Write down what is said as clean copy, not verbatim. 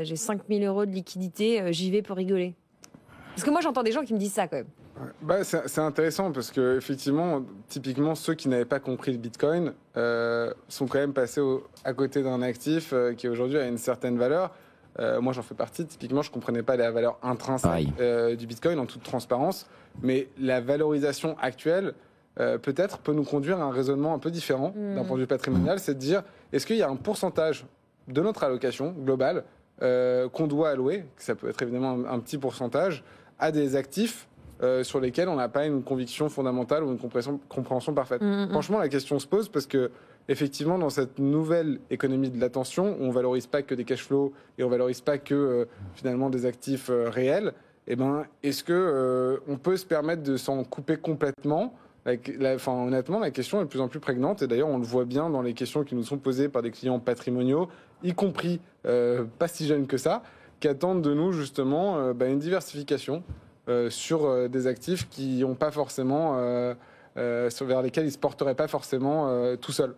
J'ai 5 000 € de liquidité, j'y vais pour rigoler. Parce que moi, j'entends des gens qui me disent ça quand même. Bah, c'est intéressant parce que effectivement, typiquement, ceux qui n'avaient pas compris le Bitcoin sont quand même passés à côté d'un actif qui aujourd'hui a une certaine valeur. Moi, j'en fais partie. Typiquement, je comprenais pas la valeur intrinsèque du Bitcoin en toute transparence, mais la valorisation actuelle peut-être peut nous conduire à un raisonnement un peu différent d'un point de vue patrimonial, c'est de dire est-ce qu'il y a un pourcentage de notre allocation globale qu'on doit allouer, ça peut être évidemment un petit pourcentage, à des actifs sur lesquels on n'a pas une conviction fondamentale ou une compréhension parfaite. Franchement, la question se pose parce que, effectivement, dans cette nouvelle économie de l'attention, où on ne valorise pas que des cash flows et on ne valorise pas que, finalement, des actifs réels, eh ben, est-ce que on peut se permettre de s'en couper complètement ? Honnêtement, la question est de plus en plus prégnante et d'ailleurs on le voit bien dans les questions qui nous sont posées par des clients patrimoniaux, y compris pas si jeunes que ça, qui attendent de nous justement une diversification sur des actifs qui n'ont pas forcément, vers lesquels ils ne se porteraient pas forcément tout seuls.